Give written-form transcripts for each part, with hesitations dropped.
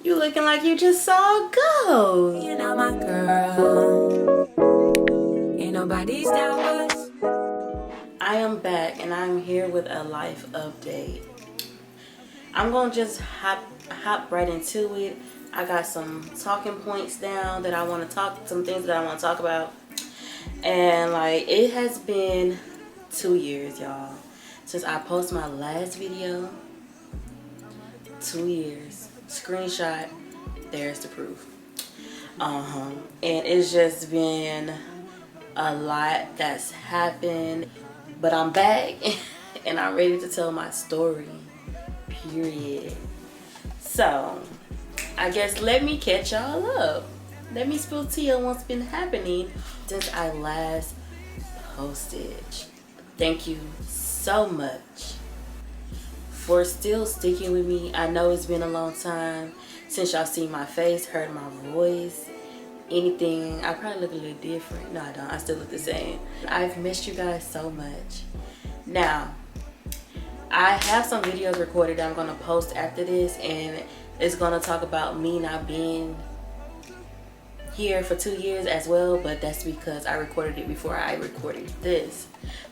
You looking like you just saw a ghost. You know my girl. Ain't nobody's down but us. I am back and I'm here with a life update. I'm gonna just hop right into it. I got some talking points down that I want to some things that I want to talk about. And like, it has been 2 years, y'all, since I posted my last video. 2 years. Screenshot. There's the proof. And it's just been a lot that's happened, but I'm back and I'm ready to tell my story, period. So I guess let me catch y'all up. Let me spill tea on what's been happening since I last posted. Thank you so much for still sticking with me. I know it's been a long time since y'all seen my face, heard my voice, anything. I probably look a little different. No, I don't. I still look the same. I've missed you guys so much. Now, I have some videos recorded that I'm going to post after this, and it's going to talk about me not being here for 2 years as well, but that's because I recorded it before I recorded this.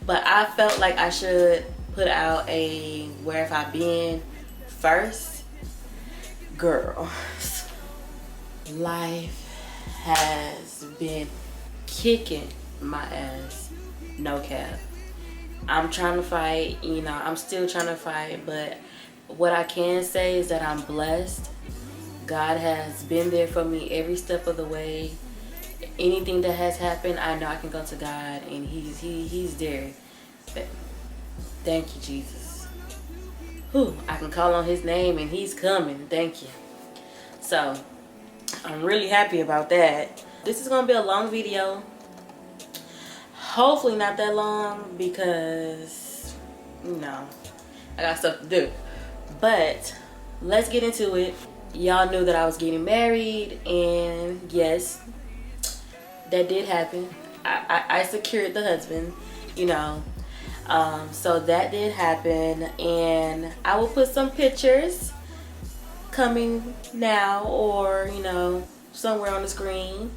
But I felt like I should put out a where have I been first. Girl, life has been kicking my ass, no cap. I'm trying to fight, you know, I'm still trying to fight, but what I can say is that I'm blessed. God has been there for me every step of the way. Anything that has happened, I know I can go to God and he's there. But thank you, Jesus. Whew, I can call on his name and he's coming. Thank you. So I'm really happy about that. This is gonna be a long video. Hopefully not that long because, you know, I got stuff to do. But let's get into it. Y'all knew that I was getting married, and yes, that did happen. I secured the husband, you know. So that did happen, and I will put some pictures coming now, or you know, somewhere on the screen.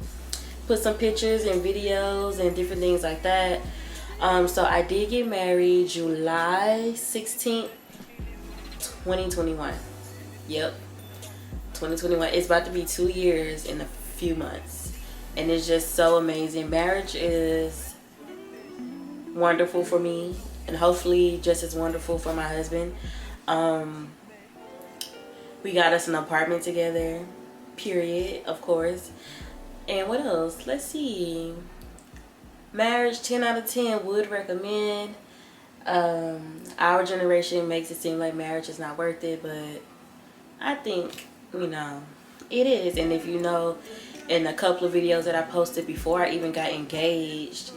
Put some pictures and videos and different things like that. So I did get married July 16th, 2021. Yep, 2021. It's about to be 2 years in a few months, and it's just so amazing. Marriage is wonderful for me, and hopefully just as wonderful for my husband. We got us an apartment together, period, of course. And what else? Let's see. Marriage, 10 out of 10, would recommend. Our generation makes it seem like marriage is not worth it, but I think, you know, it is. And if you know, in a couple of videos that I posted before I even got engaged,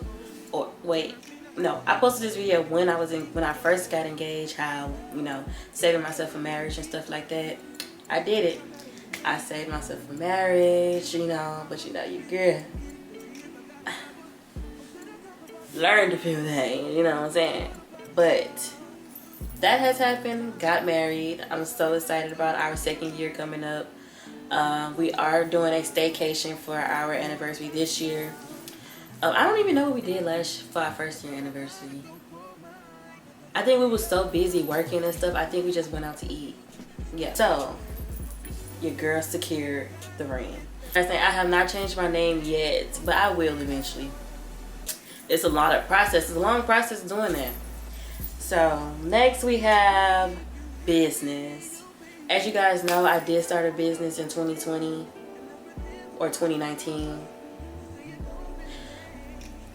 or wait, no, I posted this video when I first got engaged, how, you know, saving myself for marriage and stuff like that. I did it. I saved myself for marriage, you know, but you know, you girl learned a few things, you know what I'm saying? But that has happened. Got married. I'm so excited about our 2nd year coming up. We are doing a staycation for our anniversary this year. I don't even know what we did for our 1st year anniversary. I think we were so busy working and stuff. I think we just went out to eat. Yeah. So your girl secured the ring. I have not changed my name yet, but I will eventually. It's a lot of process. It's a long process doing that. So next we have business. As you guys know, I did start a business in 2020 or 2019.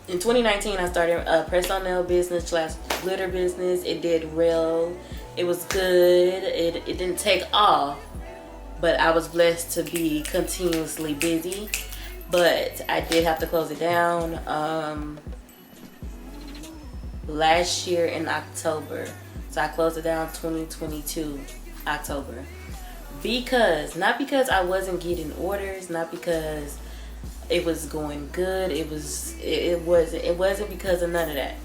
In 2019, I started a press-on nail business / glitter business. It did well. It was good. It didn't take off, but I was blessed to be continuously busy. But I did have to close it down last year in October. So I closed it down 2022 October. Not because I wasn't getting orders, not because it was going good. It wasn't because of none of that.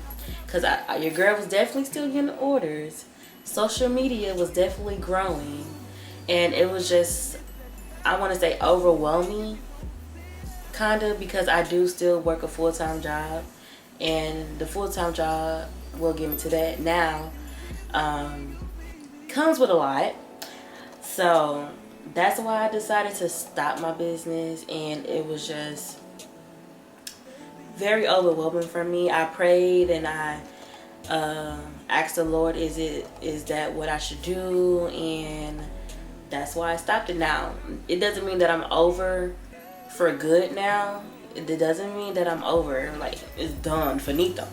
Because your girl was definitely still getting orders. Social media was definitely growing. And it was just I want to say overwhelming, kind of, because I do still work a full-time job, and the full-time job, we'll get into that now, comes with a lot. So that's why I decided to stop my business, and it was just very overwhelming for me. I prayed and I asked the Lord, is that what I should do? And that's why I stopped it. Now, it doesn't mean that I'm over for good now. It doesn't mean that I'm over, like it's done, finito.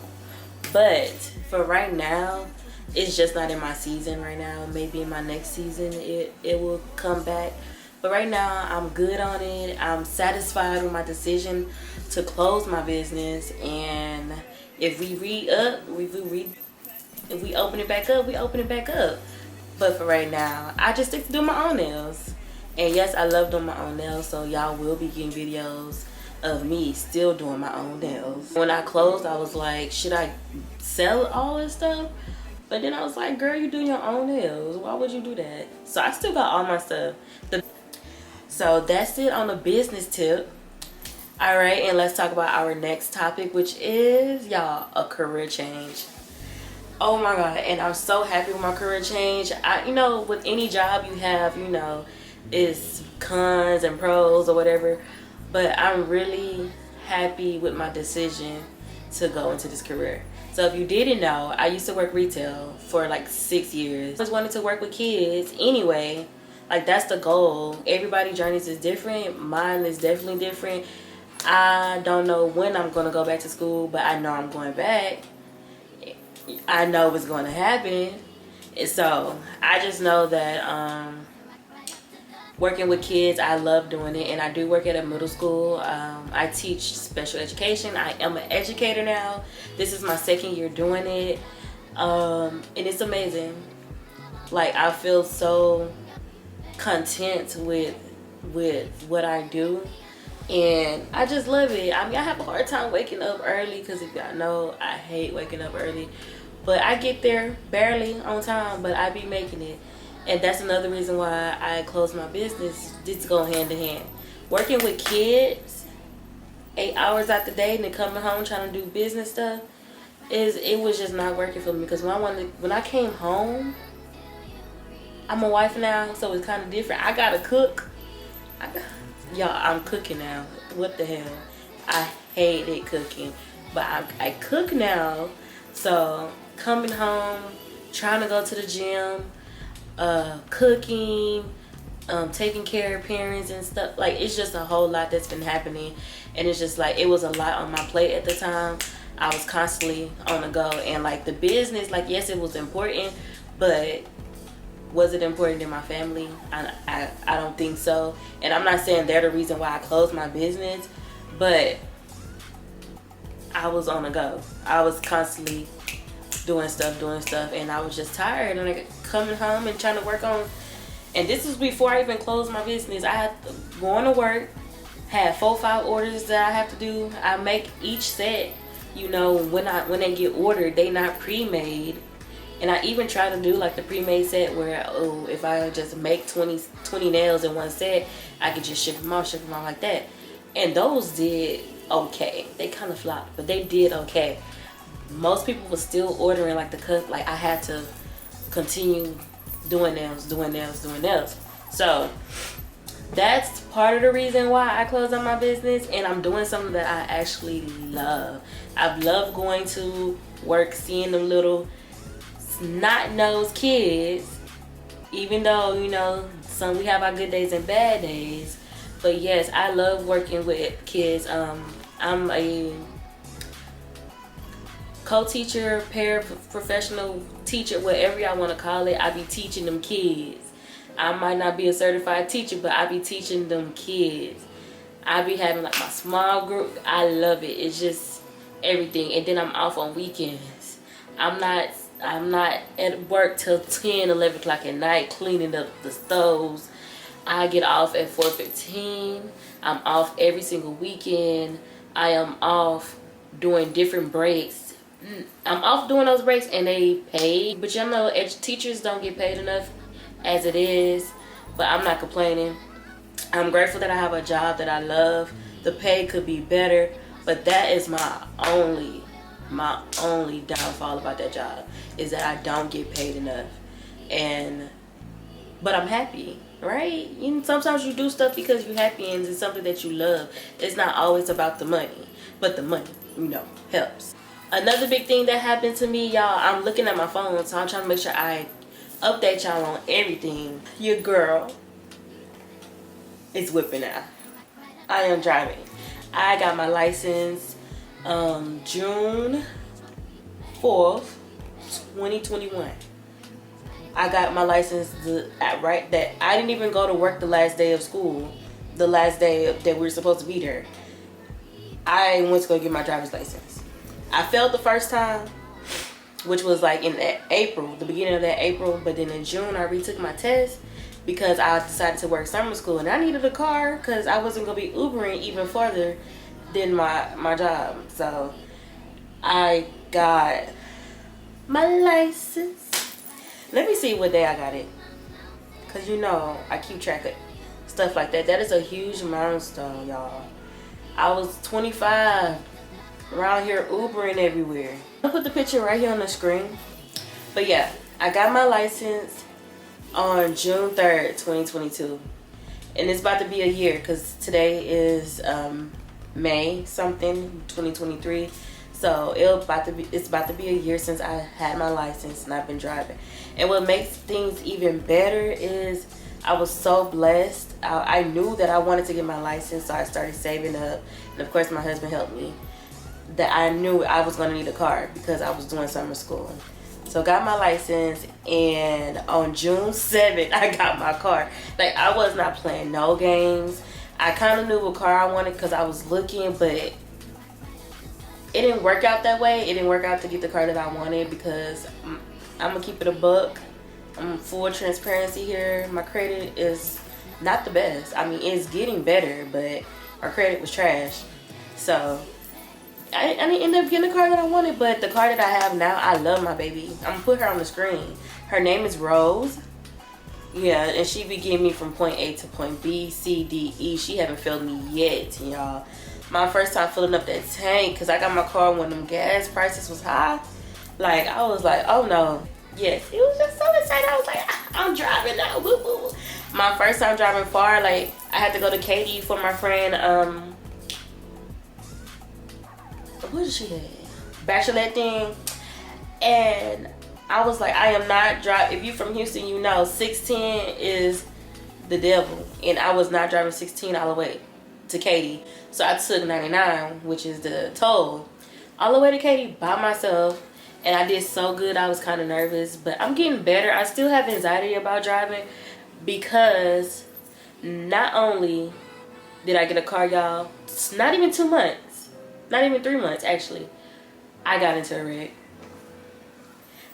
But for right now, it's just not in my season right now. Maybe in my next season it will come back. But right now I'm good on it. I'm satisfied with my decision to close my business, and if we if we open it back up, we open it back up. But for right now, I just stick to doing my own nails. And yes, I love doing my own nails, so y'all will be getting videos of me still doing my own nails. When I closed, I was like, should I sell all this stuff? But then I was like, girl, you do your own nails. Why would you do that? So I still got all my stuff. So that's it on the business tip. All right, and let's talk about our next topic, which is, y'all, a career change. Oh my God, and I'm so happy with my career change. You know, with any job you have, you know, it's cons and pros or whatever. But I'm really happy with my decision to go into this career. So if you didn't know, I used to work retail for like 6 years. I just wanted to work with kids anyway. Like, that's the goal. Everybody's journeys is different. Mine is definitely different. I don't know when I'm going to go back to school, but I know I'm going back. I know it's going to happen. And so I just know that working with kids, I love doing it. And I do work at a middle school. I teach special education. I am an educator now. This is my 2nd year doing it. And it's amazing. Like, I feel so content with what I do, and I just love it. I mean, I have a hard time waking up early, because if y'all know, I hate waking up early, but I get there barely on time, but I be making it. And that's another reason why I closed my business. This go hand in hand. Working with kids 8 hours out the day and then coming home trying to do business stuff, it was just not working for me. Because when I came home, I'm a wife now, so it's kind of different. I gotta cook. Y'all, I'm cooking now. What the hell? I hated cooking, but I cook now. So coming home, trying to go to the gym, cooking, taking care of parents and stuff. Like, it's just a whole lot that's been happening, and it's just like, it was a lot on my plate at the time. I was constantly on the go, and like the business, like, yes, it was important, but was it important in my family? I don't think so. And I'm not saying they're the reason why I closed my business, but I was on the go. I was constantly doing stuff, and I was just tired. And like, coming home and trying to work on, and this is before I even closed my business. I had to go on to work, had 4 or 5 orders that I have to do. I make each set, you know, when they get ordered, they not pre-made. And I even try to do like the pre-made set where, oh, if I just make 20 nails in one set, I could just ship them off like that. And those did okay. They kind of flopped, but they did okay. Most people were still ordering like the cut. Like, I had to continue doing nails. So that's part of the reason why I closed on my business, and I'm doing something that I actually love. I love going to work, seeing them little snot-nosed kids, even though, you know, we have our good days and bad days. But yes, I love working with kids. I'm a co-teacher, paraprofessional teacher, whatever y'all want to call it. I be teaching them kids. I might not be a certified teacher, but I be teaching them kids. I be having like my small group. I love it. It's just everything. And then I'm off on weekends. I'm not at work till 10, 11 o'clock at night cleaning up the stoves. I get off at 4:15. I'm off every single weekend. I am off doing different breaks. I'm off doing those breaks, and they pay. But y'all know, teachers don't get paid enough as it is. But I'm not complaining. I'm grateful that I have a job that I love. The pay could be better, but that is my only downfall about that job, is that I don't get paid enough. But I'm happy, right? You know, sometimes you do stuff because you're happy and it's something that you love. It's not always about the money, but the money, you know, helps. Another big thing that happened to me, y'all, I'm looking at my phone, so I'm trying to make sure I update y'all on everything. Your girl is whipping out. I am driving. I got my license June 4th, 2021. I got my license that I didn't even go to work the last day of school, the last day that we were supposed to be there. I went to go get my driver's license. I failed the first time, which was like in April, the beginning of that April, but then in June I retook my test because I decided to work summer school and I needed a car because I wasn't going to be Ubering even further than my job. So I got my license. Let me see what day I got it, because you know I keep track of stuff like that. That is a huge milestone, y'all. I was 25 around here Ubering everywhere. I'll put the picture right here on the screen. But yeah, I got my license on June 3rd, 2022. And it's about to be a year because today is May something, 2023. So it's about to be a year since I had my license and I've been driving. And what makes things even better is I was so blessed. I knew that I wanted to get my license, so I started saving up. And of course my husband helped me. That I knew I was going to need a car because I was doing summer school. So got my license, and on June 7th I got my car. Like, I was not playing no games. I kind of knew what car I wanted because I was looking, but it didn't work out that way. It didn't work out to get the car that I wanted because I'm going to keep it a buck. I'm full transparency here. My credit is not the best. I mean, it's getting better, but my credit was trash. So I didn't end up getting the car that I wanted, but the car that I have now, I love my baby. I'm going to put her on the screen. Her name is Rose. Yeah, and she be getting me from point A to point B, C, D, E. She haven't failed me yet, y'all. My first time filling up that tank, because I got my car when them gas prices was high. Like, I was like, oh no. Yes, it was just so exciting. I was like, I'm driving now. Woo, woo. My first time driving far, like, I had to go to Katy for my friend, what did she have? Bachelorette thing. And I was like, I am not driving. If you from Houston, you know 610 is the devil. And I was not driving 16 all the way to Katy. So I took 99, which is the toll, all the way to Katy by myself. And I did so good. I was kind of nervous, but I'm getting better. I still have anxiety about driving because not only did I get a car, y'all, it's not even 2 months, not even 3 months actually, I got into a wreck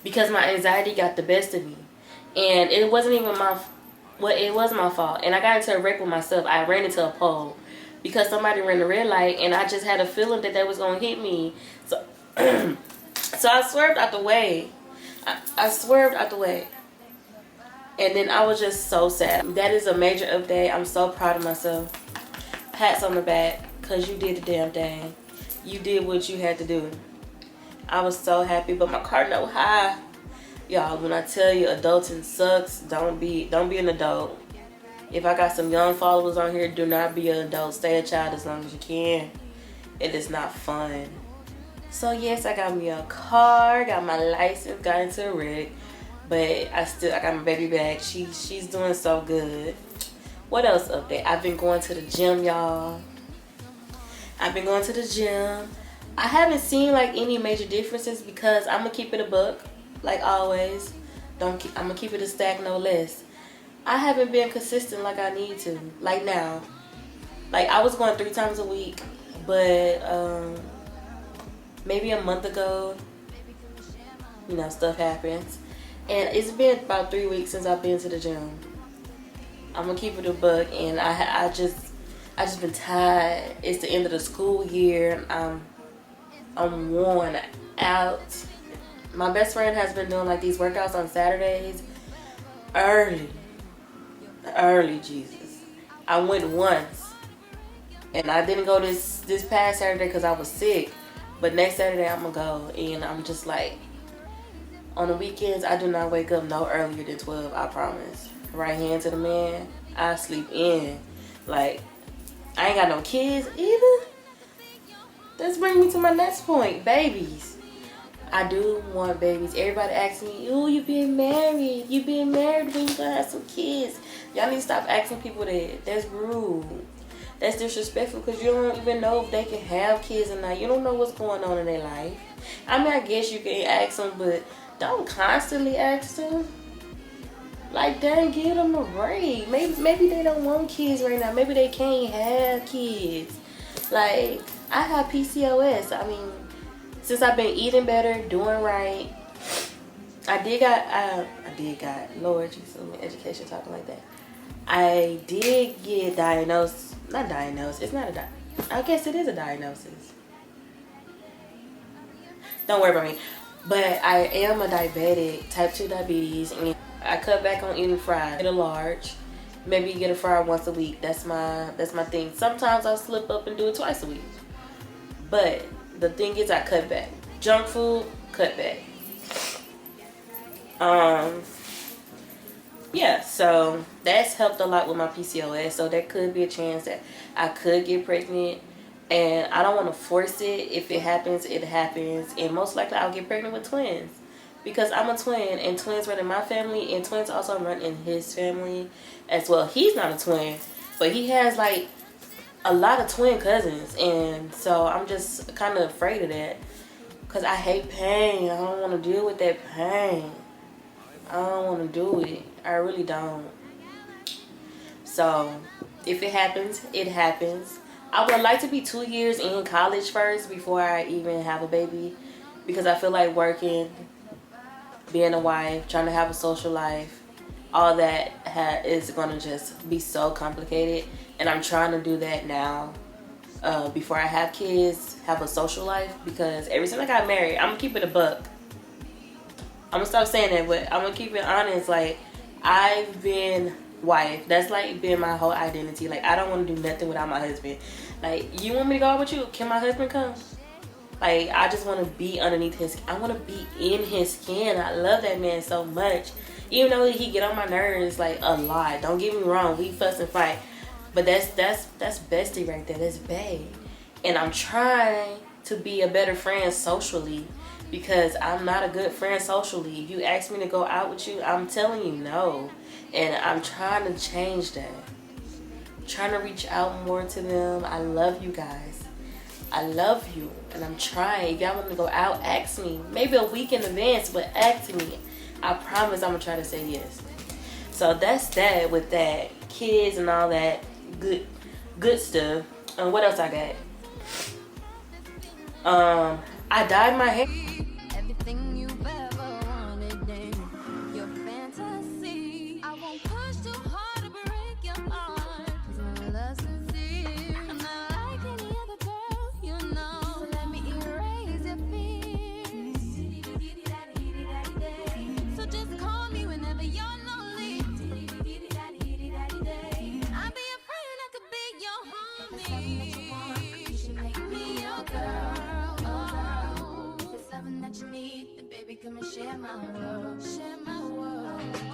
because my anxiety got the best of me. And it wasn't even it was my fault. And I got into a wreck with myself. I ran into a pole because somebody ran the red light, and I just had a feeling that they was gonna hit me. So so I swerved out the way. I swerved out the way. And then I was just so sad. That is a major update. I'm so proud of myself. Pats on the back, because you did the damn thing. You did what you had to do. I was so happy, but my car no high. Y'all, when I tell you adulting sucks, don't be an adult. If I got some young followers on here, do not be an adult. Stay a child as long as you can. It is not fun. So yes, I got me a car, got my license, got into a wreck, but I got my baby back. She's doing so good. What else update? I've been going to the gym, y'all. I've been going to the gym. I haven't seen like any major differences because I'm gonna keep it a buck, like always. I'm gonna keep it a stack, no less. I haven't been consistent like I need to, like now. Like, I was going 3 times a week, but maybe a month ago, you know, stuff happens. And it's been about 3 weeks since I've been to the gym. I'm gonna keep it a buck, and I just been tired. It's the end of the school year. I'm worn out. My best friend has been doing like these workouts on Saturdays early, Jesus. I went once, and I didn't go this past Saturday because I was sick. But next Saturday I'm gonna go, and I'm just like, on the weekends I do not wake up no earlier than 12. I promise. Right hand to the man, I sleep in. Like, I ain't got no kids either. That's bringing me to my next point, babies. I do want babies. Everybody asks me, "Oh, you being married? You being married when you gonna have some kids?" Y'all need to stop asking people that. That's rude. That's disrespectful because you don't even know if they can have kids or not. You don't know what's going on in their life. I mean, I guess you can ask them, but don't constantly ask them. Like, dang, give them a break. Maybe they don't want kids right now. Maybe they can't have kids. Like, I have PCOS. I mean, since I've been eating better, doing right, I did got, Lord Jesus, education talking like that. I did get diagnosed, not diagnosed, it's not a I guess it is a diagnosis. Don't worry about me. But I am a diabetic, type 2 diabetes, and I cut back on eating fried. Get a large, maybe get a fry once a week. That's my thing. Sometimes I'll slip up and do it twice a week. But the thing is, I cut back. Junk food, cut back. Yeah, so that's helped a lot with my PCOS. So there could be a chance that I could get pregnant, and I don't want to force it. If it happens, it happens, and most likely I'll get pregnant with twins because I'm a twin, and twins run in my family, and twins also run in his family as well. He's not a twin, but he has like a lot of twin cousins, and so I'm just kind of afraid of that because I hate pain. I don't want to deal with that pain. I don't want to do it. I really don't. So if it happens, it happens. I would like to be 2 years in college first before I even have a baby, because I feel like working, being a wife, trying to have a social life, all that is going to just be so complicated, and I'm trying to do that now before I have kids, have a social life, because ever since I got married, I'm gonna keep it a buck. I'm gonna stop saying that, but I'm gonna keep it honest. Like, I've been wife. That's like been my whole identity. Like, I don't want to do nothing without my husband. Like, you want me to go out with you? Can my husband come? Like, I just want to be underneath his. I want to be in his skin. I love that man so much. Even though he get on my nerves like a lot. Don't get me wrong. We fuss and fight, but that's bestie right there. That's bae. And I'm trying to be a better friend socially, because I'm not a good friend socially. If you ask me to go out with you, I'm telling you no. And I'm trying to change that. I'm trying to reach out more to them. I love you guys. I love you. And I'm trying. If y'all want to go out, ask me. Maybe a week in advance, but ask me. I promise I'm going to try to say yes. So that's that with that. Kids and all that good stuff. What else I got? I dyed my hair. Everything you've ever wanted in your fantasy. I won't push too hard to break your heart. 'Cause my love's sincere. I'm not like any other girl, you know. So let me erase your fears. So just call me whenever you're lonely. I'll be your friend, I could be your homie. You should make me your girl. That you need, then baby, come and share my world. Share my world. If it's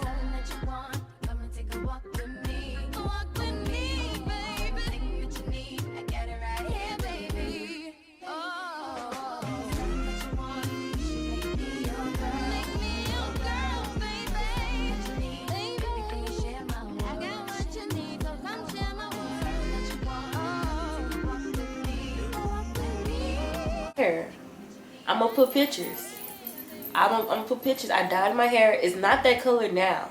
something that you want, come and take a walk with me. Walk with me, baby. Everything that you need, I got it right here, baby. Oh, if it's something that you want, you should make me your girl. Make me your girl, baby. That you need, baby, come and share my world. I got what you need, so come share my world. That you want, take a walk with me. Walk with me. Hair. I'm gonna put pictures. I'm gonna put pictures. I dyed my hair. It's not that color now,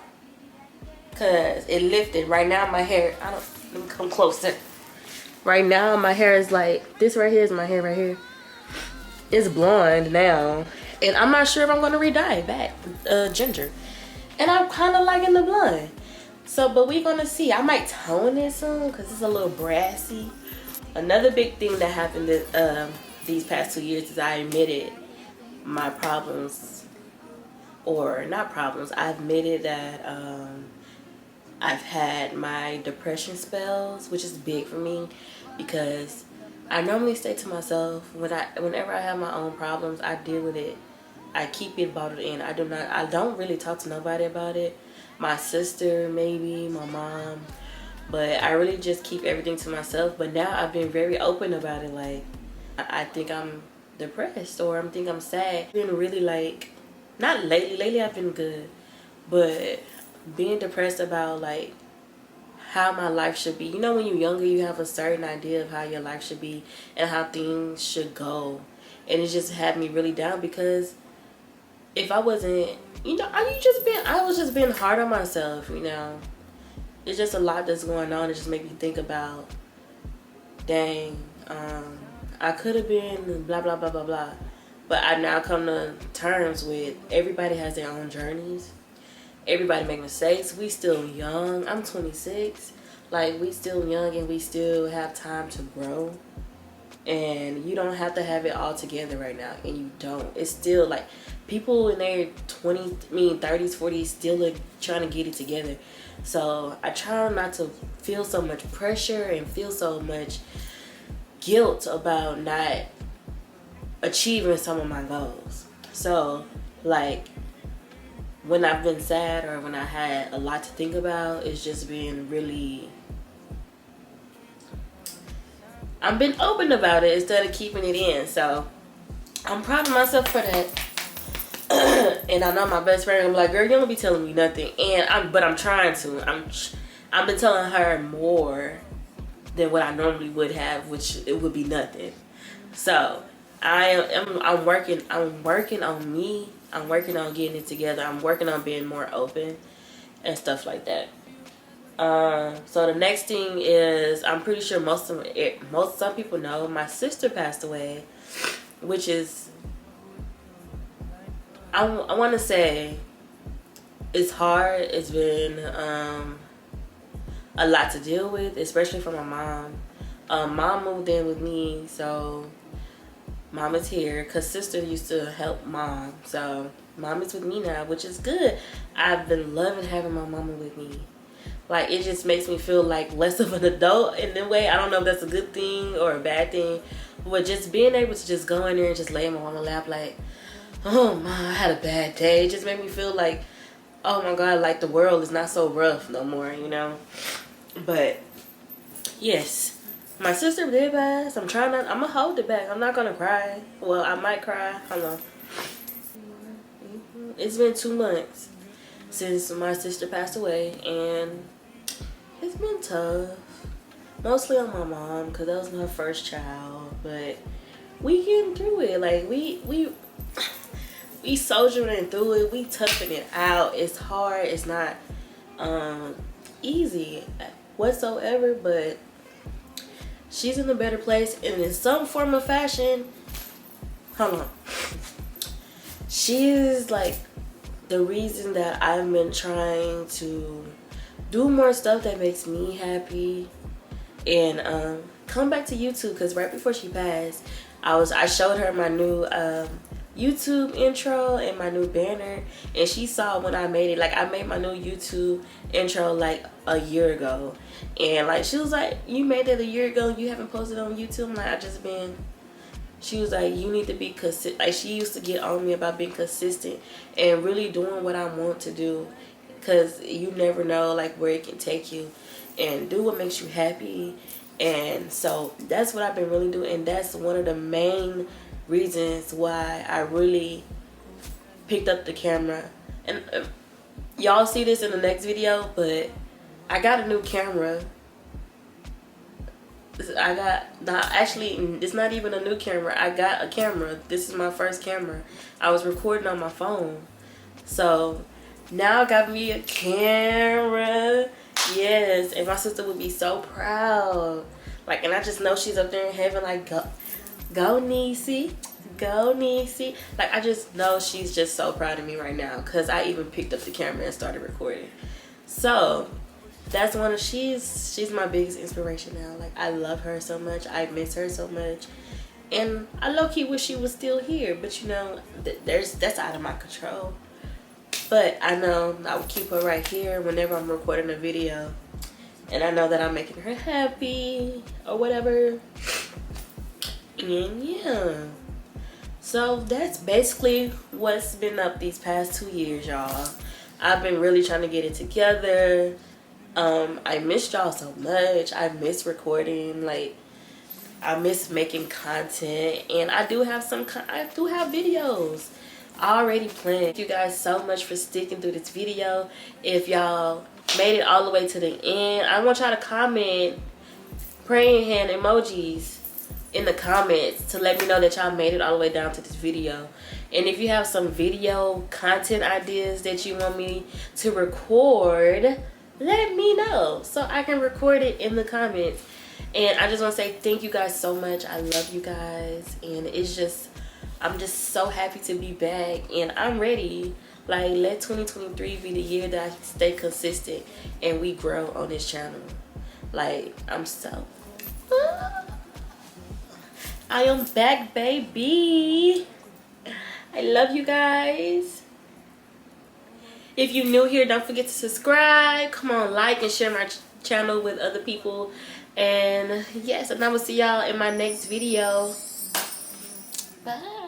cause it lifted. Right now my hair, let me come closer. Right now my hair is like, this right here is my hair right here. It's blonde now, and I'm not sure if I'm gonna re-dye it back ginger. And I'm kind of liking the blonde. So, but we're gonna see. I might tone it soon, cause it's a little brassy. Another big thing that happened these past 2 years is I admitted my problems, or not problems. I admitted that I've had my depression spells, which is big for me because I normally stay to myself. Whenever I have my own problems, I deal with it. I keep it bottled in. I don't really talk to nobody about it. My sister, maybe, my mom, but I really just keep everything to myself. But now I've been very open about it. Like, I think I'm depressed or I think I'm sad. Been really like, not lately. Lately I've been good, but being depressed about like how my life should be. You know, when you're younger, you have a certain idea of how your life should be and how things should go, and it just had me really down because if I wasn't, you know, I was just being hard on myself. You know, it's just a lot that's going on. It just made me think about, dang, I could have been blah blah blah blah blah, but I now come to terms with everybody has their own journeys. Everybody make mistakes. We still young. I'm 26. Like, we still young and we still have time to grow. And you don't have to have it all together right now. And you don't. It's still like people in their 30s, 40s still like trying to get it together. So I try not to feel so much pressure and feel so much guilt about not achieving some of my goals. So like, when I've been sad or when I had a lot to think about, it's just been really, I've been open about it instead of keeping it in. So I'm proud of myself for that. And I know my best friend, I'm like, girl, you don't be telling me nothing. But I'm trying to. I've been telling her more than what I normally would have, which it would be nothing. So I'm working on me. I'm working on getting it together. I'm working on being more open and stuff like that. So the next thing is, I'm pretty sure some people know my sister passed away, which is, I want to say it's hard. It's been a lot to deal with, especially for my mom. Mom moved in with me, so Mom is here because sister used to help mom. So mom is with me now, which is good. I've been loving having my mama with me. Like, it just makes me feel like less of an adult in a way. I don't know if that's a good thing or a bad thing, but just being able to just go in there and just lay in my mama's lap like, oh my, I had a bad day. It just made me feel like, oh my God, like the world is not so rough no more, you know? But yes. My sister did pass. I'm gonna hold it back. I'm not gonna cry. Well, I might cry. Hold on. It's been 2 months since my sister passed away, and it's been tough. Mostly on my mom, because that was her first child. But we getting through it. Like, we soldiering through it. We toughing it out. It's hard. It's not easy whatsoever, but she's in a better place, and in some form of fashion, hold on, she is like the reason that I've been trying to do more stuff that makes me happy and come back to YouTube. Because right before she passed, I showed her my new YouTube intro and my new banner, and she saw when I made it. Like, I made my new YouTube intro like a year ago, and like she was like, you made it a year ago, you haven't posted on YouTube? I'm like, she was like, you need to be consistent. Like, she used to get on me about being consistent and really doing what I want to do, because you never know like where it can take you, and do what makes you happy. And so that's what I've been really doing, and that's one of the main reasons why I really picked up the camera. And y'all see this in the next video, but I got a new camera. Actually, it's not even a new camera. I got a camera. This is my first camera. I was recording on my phone, so now I got me a camera. Yes, and my sister would be so proud. Like, and I just know she's up there in heaven like, go Niecy, go Niecy. Like, I just know she's just so proud of me right now, because I even picked up the camera and started recording. So that's she's my biggest inspiration now. Like, I love her so much. I miss her so much, and I low-key wish she was still here, but you know, that's out of my control. But I know I would keep her right here whenever I'm recording a video. And I know that I'm making her happy or whatever. And yeah. So that's basically what's been up these past 2 years, y'all. I've been really trying to get it together. I missed y'all so much. I miss recording. Like, I miss making content. And I do have videos already planned. Thank you guys so much for sticking through this video. If y'all made it all the way to the end, I want y'all to comment praying hand emojis in the comments to let me know that y'all made it all the way down to this video. And if you have some video content ideas that you want me to record, let me know so I can record it in the comments. And I just want to say thank you guys so much. I love you guys, and I'm just so happy to be back, and I'm ready. Like, let 2023 be the year that I stay consistent and we grow on this channel. Like, I am back, baby. I love you guys. If you're new here, don't forget to subscribe. Come on, like and share my channel with other people. And yes, and I will see y'all in my next video. Bye.